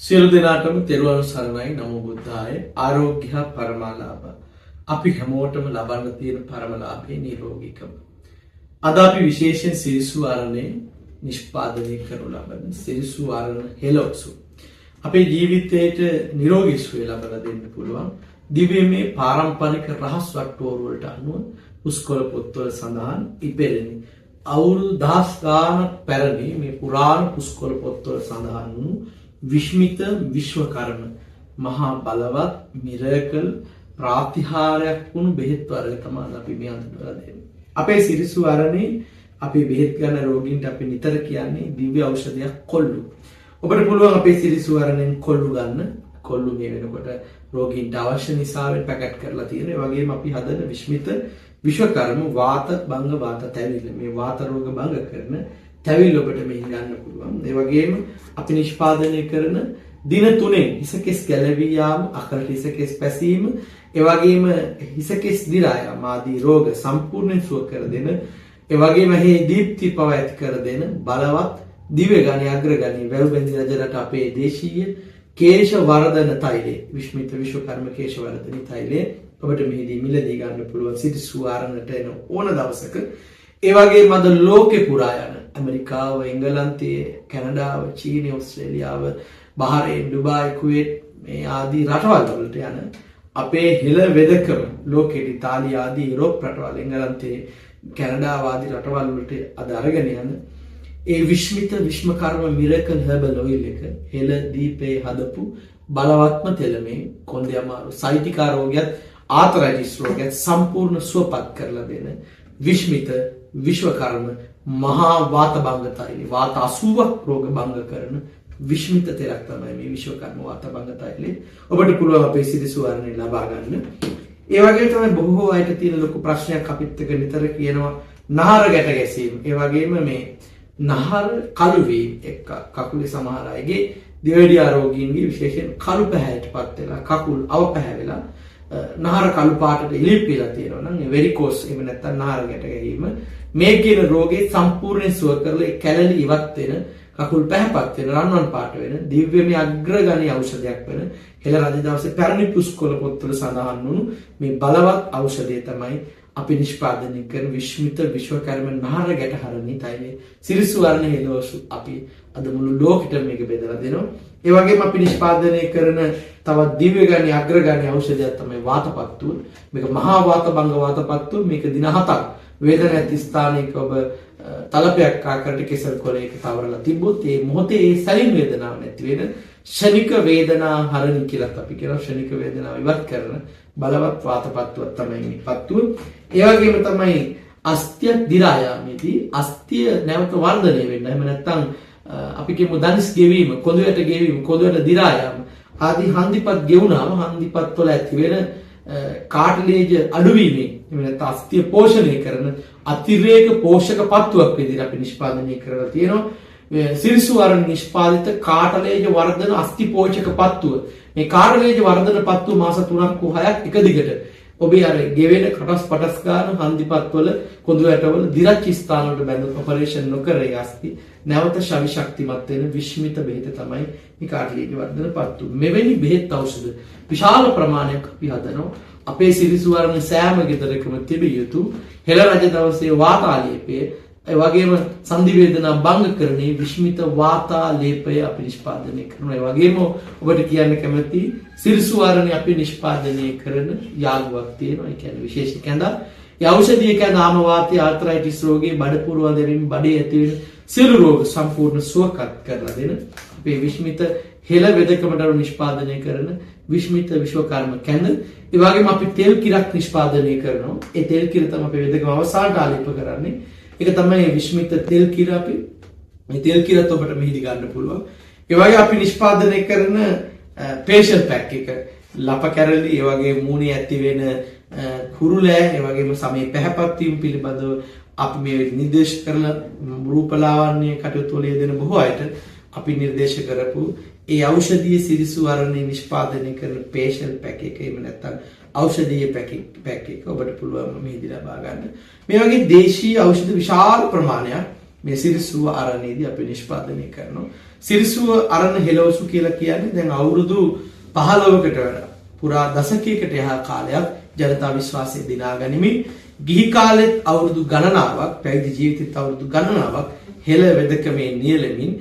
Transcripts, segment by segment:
සියලු දෙනාටම තෙරුවන් සරණයි. නමෝ බුද්ධාය. ආරෝග්‍ය පරමාලාභ. අපි හැමෝටම ලබන්න තියෙන පරමලාභේ නිරෝගීකම. අද අපි විශේෂයෙන් සිරිසු ආරණේ නිෂ්පාදනය කරනු ලබන සිරිසු ආරණ හෙලොක්සු අපේ ජීවිතයට නිරෝගී සුවය ලබා දෙන්න පුළුවන් දිව්‍යමය පාරම්පරික රහස් වට්ටෝරු වලට අනුව පුස්කොළ පොත්වල සඳහන් ඉපැරණි අවුරුදු දහස් ගානක් පැරණි මේ පුරාණ පුස්කොළ පොත්වල සඳහන් වූ විශ්මිත විශ්වකර්ම මහා බලවත් මිරකල් ප්‍රාතිහාරයක් වුණු බෙහෙත් වර්ග තමයි අපි මේ අඳුරලා දෙන්නේ. අපේ සිරිසු ආරණේ අපි බෙහෙත් ගන්න රෝගීන්ට අපි නිතර කියන්නේ දිව්‍ය ඖෂධයක් කොල්ලු. ඔබට පුළුවන් අපේ සිරිසු ආරණෙන් කොල්ලු ගන්න. කොල්ලු මේ වෙනකොට රෝගීන්ට අවශ්‍ය නිසාවෙන් පැකට් කරලා තියෙනවා. ඒ වගේම අපි හදන විශ්මිත විශ්වකර්ම වාත භංග වාත තැවිල්ල මේ වාත රෝග භංග කරන තැවිල්ල ඔබට මෙහි ගන්න පුළුවන්. ඒ වගේම අපි නිෂ්පාදනය කරන දින 3න් හිසකෙස් ගැලවී යාම, අකලට හිසකෙස් පැසීම, ඒ වගේම හිසකෙස් දිරා යාම ආදී රෝග සම්පූර්ණයෙන් සුව කර දෙන, ඒ වගේම මේ දීප්ති පව ඇති කර දෙන බලවත් දිව්‍ය ගණි අග්‍රගණි වැව්බැඳි රජරට අපේ දේශීය කේශ වර්ධන තෛලය විශ්මිත විශ්වකර්ම කේශ වර්ධන තෛලය ඔබට මෙහිදී මිලදී ගන්න පුළුවන් සිරිසු ආරණට එන ඕන දවසක. ඒ වගේම අද ලෝකේ පුරා යන ඇමරිකාව, එංගලන්තය, කැනඩාව, චීනය, ඕස්ට්‍රේලියාව, බහරේන්, ඩුබායි, කුවේට් මේ ආදී රටවල් වලට යන අපේ හෙළ වෙදකම ලෝකෙට ඉතාලිය ආදී යුරෝප් රටවල්, එංගලන්තයේ, කැනඩාව ආදී රටවල් වලට අද අරගෙන යන ඒ විශ්මිත විශ්මකර්ම මිරකල් හර්බල් ඔයිල් එක හෙළ දීපේ හදපු බලවත්ම තෙලමේ කොන්දේ අමාරු සයිටිකා රෝගයත් ආතරයිටිස් රෝගයත් සම්පූර්ණ සුවපත් කරලා දෙන විශ්මිත විශ්වකර්ම මහා වාත භංග තෛලය වාත 80ක් රෝග භංග කරන විශ්මිත තෙලක් තමයි මේ විශ්වකර්ම වාත භංග තෛලය. ඔබට පුළුවන් අපේ සිරිසු ආරණේ ලබා ගන්න. ඒ වගේම තමයි බොහෝ අයට තියෙන ලොකු ප්‍රශ්නයක් අපිත් එක්ක නිතර කියනවා නහර ගැට ගැසීම. ඒ වගේම මේ නහර කළු වීම එක්ක කකුලේ සමහර අයගේ දිවෙඩියා රෝගීන්ගේ විශේෂයෙන් කළු පැහැයටපත් වෙලා කකුල් අවපැහැවෙලා නහර කළු පාටට ඉලිප්පිලා තියෙනවා නම් වෙරිකෝස් එහෙම නැත්නම් නහර ගැට ගැහිම මේ කියන රෝගේ සම්පූර්ණයෙන් සුව කරලා ඒ කැලලි ඉවත් වෙන කකුල් පැහැපත් වෙන රන්වන් පාට වෙන දිව්‍යමය අග්‍රගණී ඖෂධයක් වෙන හෙළ රජ දවසේ පැරණි පුස්කොළ පොත්වල සඳහන් වුණු මේ බලවත් ඖෂධය තමයි අපි නිෂ්පාදනය කරන විශ්මිත විශ්වකර්ම නහර ගැට හරණී තෛලය සිරිසු ආරණේ හෙලොක්සු අපි අද මුළු ලෝකෙටම මේක බෙදලා දෙනවා. ඒ වගේම අපි නිෂ්පාදනය කරන තවත් දිව්‍යගණී අග්‍රගණී ඖෂධයක් තමයි වාතපත්තුව. මේක මහා වාත භංග වාතපත්තුව. මේක දින 7ක් වේදන ඇති ස්ථානයක ඔබ තලපයක් ආකාරයට කෙසල් කොලයක තවරලා තිබ්බොත් ඒ මොහොතේ ඒ සැලින් වේදනාවක් නැති වෙන ෂණික වේදනා හරණි කියලා අපි කියනවා. ෂණික වේදනාව ඉවත් කරන බලවත් වාතපත්තුවක් තමයි මේ පත්තුව. ඒ වගේම තමයි අස්තිය දිරා යාමේදී අස්තිය නැවත වර්ධනය වෙන්න. එහෙම නැත්නම් අපි කියමු දනිස් ගෙවීම, කොඳුයට ගෙවීම, කොඳුයට දිරා යාම ආදී හන්දිපත් ගෙවුනාම හන්දිපත් වල ඇති වෙන කාටලේජ් අඩුවීමෙන් එහෙම නැත්නම් අස්තිය පෝෂණය කරන අතිරේක පෝෂක පත්තුවක් විදිහට අපි නිෂ්පාදනය කරලා තියෙනවා. සිරිසු ආරණ නිෂ්පාදිත කාටලේජ වර්ධන අස්ති පෝෂක පත්තුව. මේ කාටලේජ වර්ධන පත්තුව මාස 3ක් හෝ 6ක් එක දිගට ඔබේ අර ගෙවෙන කටස් පටස් ගන්න හන්දිපත්වල කොඳු ඇටවල දිරච්ච ස්ථාන වලට බැඳලා ඔපරේෂන් නොකර ඒ අස්ති නැවත ශවි ශක්තිමත් වෙන විශ්මිත බෙහෙත තමයි මේ කාටලේජ වර්ධන පත්තුව. මෙවැනි බෙහෙත් ඖෂධ විශාල ප්‍රමාණයක් අපි හදනවා. අපේ සිරිසු ආරණ සෑම ගෙදරකම තිබිය යුතු හෙළ රජ දවසේ වාතාලේපය ඒ වගේම සංදි වේදනා භංග කරන්නේ විශ්මිත වාතාලේපය අපි නිෂ්පාදනය කරනවා. ඒ වගේම ඔබට කියන්න කැමති සිරිසු ආරණේ අපි නිෂ්පාදනය කරන යාළුවක් තියෙනවා. ඒ කියන්නේ විශේෂ කැඳක්. ඒ ඖෂධීය කැඳ ආම වාතය, ආර්ත්‍රයිටිස් රෝගේ, බඩ පුරවා දැමීම, බඩේ ඇති වෙන සියලු රෝග සම්පූර්ණ සුවපත් කරලා දෙන අපේ විශ්මිත හෙළ වෙදකමට නිෂ්පාදනය කරන විශ්මිත විශ්වකර්ම කැඳ. ඒ වගේම අපි තෙල් කිරක් නිෂ්පාදනය කරනවා. ඒ තෙල් කිර තමයි අපේ වෙදකම අවසානට ආලේප කරන්නේ. ඒක තමයි විශ්මිත තෙල් කිර අපි. මේ තෙල් කිරත් ඔබට මෙහිදී ගන්න පුළුවන්. ඒ වගේ අපි නිෂ්පාදනය කරන ෆේෂල් පැක් එක ලප කැරලි, ඒ වගේ මූණේ ඇති වෙන කුරුලෑ, ඒ වගේම සමේ පැහැපත් වීම පිළිබඳව අපි මේ නිර්දේශ කරන රූපලාවන්‍ය කටයුතු වල යෙදෙන බොහෝ අයට අපි නිර්දේශ කරපු ඒ ඖෂධීය සිරිසු ආරණේ නිෂ්පාදනය කරන ෆේෂල් පැක් එක එහෙම නැත්නම් ඖෂධීය පැක් එක ඔබට පුළුවන් මෙහිදී ලබා ගන්න. මේ වගේ දේශීය ඖෂධ විශාල ප්‍රමාණයක් මේ සිරිසුව අරණේදී අපි නිෂ්පාදනය කරනවා. සිරිසුව අරණ හෙළවසු කියලා කියන්නේ දැන් අවුරුදු 15කට වඩා පුරා දශකයකට එහා කාලයක් ජනතා විශ්වාසය දිනා ගනිමින් ගිහි කාලෙත් අවුරුදු ගණනාවක් පැවිදි ජීවිතෙත් අවුරුදු ගණනාවක් හෙළ වෙදකමේ නියැලෙමින්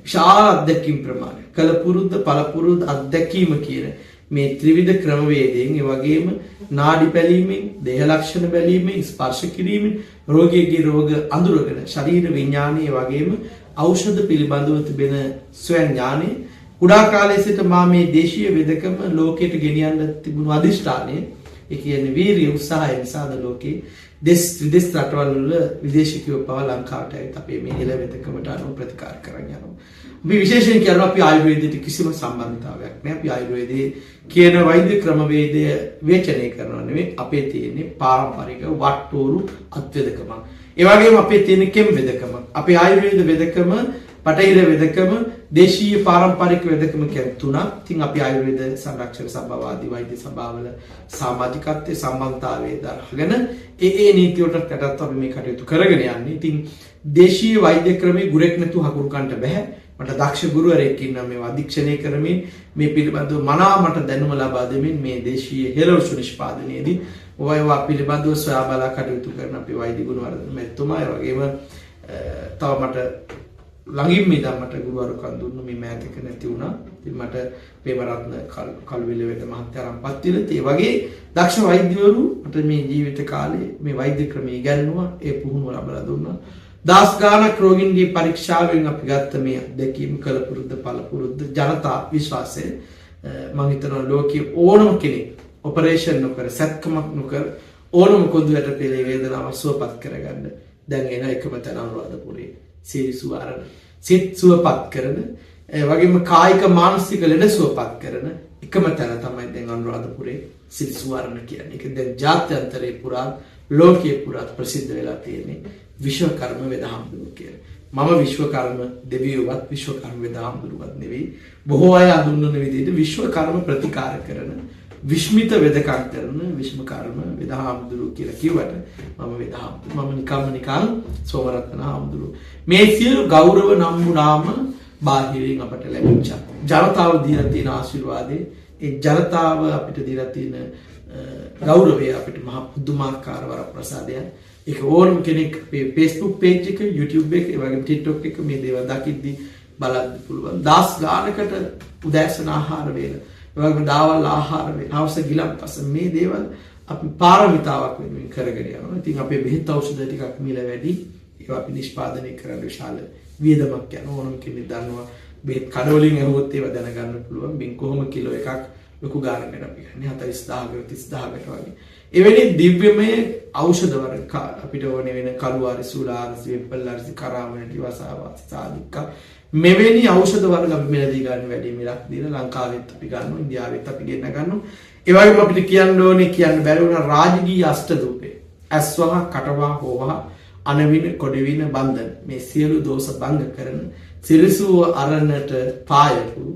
විශාල අත්දැකීම් ප්‍රමාණය කලපුරුද්ද පළපුරුද්ද අත්දැකීම කියන මේ ත්‍රිවිධ ක්‍රමවේදයෙන් ඒ වගේම නාඩි බැලීමෙන් දේහ ලක්ෂණ බැලීමෙන් ස්පර්ශ කිරීමෙන් රෝගියගේ රෝග අඳුරගෙන ශරීර විඥානයේ වගේම ඖෂධ පිළිබඳව තිබෙන ස්වයං ඥානෙ කුඩා කාලයේ සිට මා මේ දේශීය වෙදකම ලෝකයට ගෙනියන්න තිබුණු අදිෂ්ඨානය ඒ කියන්නේ වීරිය උත්සාහය නිසාද ලෝකේ විදේශ රටවල් වල විදේශිකයෝ පව ලංකාවට ඇවිත් අපේ මේ හෙළ වෙදකමට අනුව ප්‍රතිකාර කරන් යනවා. අපි විශේෂයෙන් කියනවා අපි ආයුර්වේදයට කිසිම සම්බන්ධතාවයක් නැහැ. අපි ආයුර්වේදයේ කියන වෛද්‍ය ක්‍රමවේදය විචනය කරනවා නෙවෙයි අපේ තියෙන්නේ පාරම්පරික වට්ටෝරු අත්වේදකම. ඒ වගේම අපේ තියෙන කෙම් වෙදකම. අපේ ආයුර්වේද වෙදකම, බටහිර වෙදකම, දේශීය පාරම්පරික වෙදකම කියන තුනක්. ඉතින් අපි ආයුර්වේද සංරක්ෂණ සභාවාදී වෛද්‍ය සභාවල සමාජිකත්වයේ සම්බන්ධතාවයේ දරගෙන ඒ නීති වලට යටත් අපි මේ කටයුතු කරගෙන යන්නේ. ඉතින් දේශීය වෛද්‍ය ක්‍රමයේ ගුරෙක් නැතුව හකුරු කන්නට බෑ. මට දක්ෂ ගුරුවරයෙක් ඉන්නවා මේවා අධීක්ෂණය කරමින් මේ පිළිබඳව මනා මට දැනුම ලබා දෙමින් මේ දේශීය හෙළවසු නිෂ්පාදනයේදී ඔයවා පිළිබඳව සොයා බලා කටයුතු කරන අපේ වෛද්‍ය ගුණවර්ධන මැතිතුමා ඒ වගේම තව මට ළඟින් මේ මට ගුරුවරුකම් දුන්න මේ මෑතක නැති වුණා. ඉතින් මට ප්‍රේමරත්න කල්විල වේද මහත්තයා රම්පත් විලත් ඒ වගේ දක්ෂ වෛද්‍යවරු මට මේ ජීවිත කාලේ මේ වෛද්‍ය ක්‍රමය ඉගෙනුවා. ඒ පුහුණුව ලබා දුන්නා. දස් ගානක් රෝගීන්ගේ පරීක්ෂාවෙන් අපි ගත්ත මේ අත්දැකීම් කලපුරුද්ද පළපුරුද්ද ජනතා විශ්වාසය මම හිතනවා ලෝකයේ ඕනම කෙනෙක් ඔපරේෂන් නොකර සැත්කමක් නොකර ඕනම කොඳුයට පෙළේ වේදනාව සුවපත් කරගන්න දැන් එන එකම තැන අනුරාධපුරේ සිරිසුව අරණ සිත් සුවපත් කරන ඒ වගේම කායික මානසික ලෙඩ සුවපත් කරන එකම තැන තමයි දැන් අනුරාධපුරේ සිරිසුව අරණ කියන්නේ. ඒක දැන් ජාත්‍යන්තරේ පුරා ලෝකයේ පුරා ප්‍රසිද්ධ වෙලා තියෙන්නේ විශ්වකර්ම වෙදහාමුදුරුවෝ කියලා. මම විශ්වකර්ම දෙවියෝවත් විශ්වකර්ම වෙදහාමුදුරුවෝවත් නෙවෙයි. බොහෝ අය අඳුන්වන විදිහට විශ්වකර්ම ප්‍රතිකාර කරන විශ්මිත වෙදකම් කරන විශ්වකර්ම වෙදහාමුදුරුවෝ කියලා කිව්වට මම වෙදහාමුදුරුවෝ මම නිකන් සෝමරත්න හාමුදුරුවෝ. මේ සියලු ගෞරව නම්බුනාම බාහිරින් අපට ලැබිච්ච ජනතාව දීලා තියෙන ආශිර්වාදේ ඒ ජනතාව අපිට දීලා තියෙන ගෞරවය අපිට මහ පුදුමාකාර වරප්‍රසාදයක්. ඒක ඕනම කෙනෙක් Facebook page එක, YouTube එක, ඒ වගේම TikTok එක මේ දේවල් දකිද්දී බලන්න පුළුවන්. දස් ගානකට උදෑසන ආහාර වේල, ඒ වගේම දවල් ආහාර වේල, හවස ගිලන්පස මේ දේවල් අපි පාරමිතාවක් වෙනුවෙන් කරගෙන යනවා. ඉතින් අපේ බෙහෙත් ඖෂධ ටිකක් මිල වැඩි. ඒවා අපි නිෂ්පාදනය කරන්න විශාල වියදමක් යන ඕනම කෙනෙක් දන්නවා. බෙහෙත් කඩවලින් ඇහුවොත් ඒවා දැනගන්න පුළුවන්. බින් කොහොම කිලෝ එකක් ලොකු ගානකට අපි ගන්නේ 40000කට 30000කට වගේ. එවැනි දිව්‍යමය ඖෂධ වර්ග අපිට ඕනේ වෙන කළුආරි සූලාරි වෙප්පල්ලාරි කරාමණටි වසාවාසි සාධික මෙවැනි ඖෂධ වර්ග අපි මෙලදී ගන්න වැඩි මිලක් දීලා ලංකාවෙත් අපි ගන්නවා ඉන්දියාවෙත් අපි ගෙන්න ගන්නවා. ඒ වගේම අපිට කියන්න ඕනේ කියන්න බැරි වුණා රාජගීය අෂ්ටධූපේ ඇස්වහ කටවහ හෝවහ අනවින කොඩවින බන්ධන මේ සියලු දෝෂ භංග කරන සිරිසුව අරණට පායපු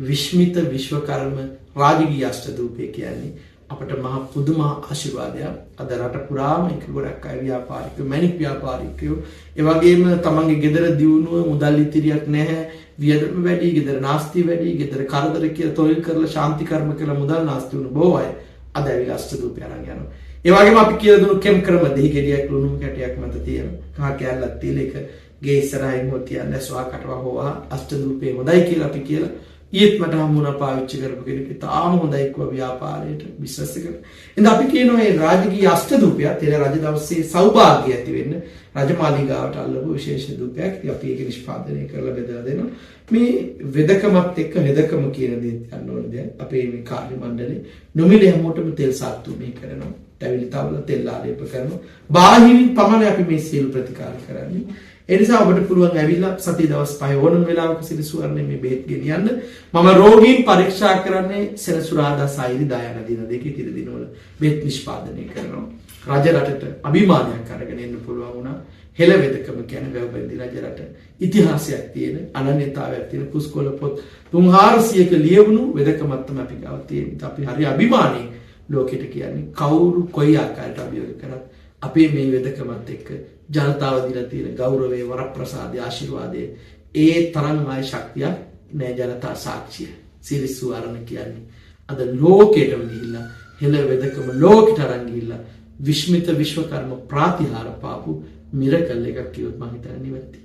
විශ්මිත විශ්වකර්ම රාජගීය අෂ්ටධූපය කියන්නේ අපට මහ පුදුම ආශිර්වාදයක්. අද රට පුරාම එක ගොඩක් අය ව්‍යාපාරිකයෝ, මැණික් ව්‍යාපාරිකයෝ, ඒ වගේම තමන්ගේ ගෙදර දියුණුව මුදල් ඉතිරියක් නැහැ, වියදම වැඩි, ගෙදර නාස්ති වැඩි, ගෙදර කරදර කියලා තොইল කරලා ශාන්ති කර්ම කරලා මුදල් නාස්ති වුණ බොහෝ අය අද ඇවිල්ලා අෂ්ටධූපය අරන් යනවා. ඒ වගේම අපි කියලා දුණු කෙම් ක්‍රම දෙහි ගෙඩියක් ලුණු කැටයක් මත තියෙන කහ කැල්ලක් තියලා එක ගේ ඉස්සරහින් හො තියන්න ස්වා කටවා හොවා අෂ්ටධූපේ හොඳයි කියලා අපි කියලා ඊත් මට හම්බුණා පාවිච්චි කරපු කෙනෙක් තාම හොඳයි කිව්වා ව්‍යාපාරයට බිස්නස් එකට. එහෙනම් අපි කියනවා මේ රාජකීය අෂ්ටධූපයත් ඒ රජ දවසේ සෞභාග්‍ය ඇති වෙන්න රජමාලිගාවට අල්ලපු විශේෂ ධූපයක්. අපි ඒක නිෂ්පාදනය කරලා බෙදලා දෙනවා. මේ වෙදකමත් එක්ක හෙදකම කියන දේ යන්න ඕන දෙයක්. අපේ මේ කාර්ය මණ්ඩලේ නොමිලේ හැමෝටම තෙල් සාත්තු මේ කරනවා. තැවිලි තවල තෙල් ආලේප කරනවා. බාහිරින් පමණ අපි මේ සීල් ප්‍රතිකාර කරන්නේ. ඒ නිසා ඔබට පුළුවන් ඇවිල්ලා සතිය දවස් 5 ඕනම වෙලාවක සිරිසුවරනේ මේ බෙහෙත් ගෙනියන්න. මම රෝගීන් පරීක්ෂා කරන්නේ සෙනසුරාදා සයිරි දායන දින දෙකේ තිර දිනවල බෙහෙත් නිෂ්පාදනය කරනවා. රජ රටට අභිමානයක් අරගෙන එන්න පුළුවන් වුණා. හෙළ වෙදකම කියන්නේ වැවබැඳි රජ රට ඉතිහාසයක් තියෙන අනන්‍යතාවයක් තියෙන පුස්කොළ පොත් 3400ක ලියවුණු වෙදකමක් තමයි අපි ගාව තියෙන්නේ. අපි හරි අභිමානයෙන් ලෝකෙට කියන්නේ කවුරු කොයි ආකාරයට අභියෝග කරත් අපේ මේ වෙදකමත් එක්ක ජනතාව දීලා තියෙන ගෞරවයේ වරප්‍රසාදයේ ආශිර්වාදයේ ඒ තරම් ආය ශක්තියක් නෑ ජනතා සාක්ෂිය. සිරිස්සු ආරණ කියන්නේ අද ලෝකෙටම ගිහිල්ලා හෙළ වෙදකම ලෝකෙට අරන් ගිහිල්ලා විශ්මිත විශ්වකර්ම ප්‍රාතිහාර පාපු මිරකල් එකක් කියොත් මම හිතන්නේ නිවැරදි.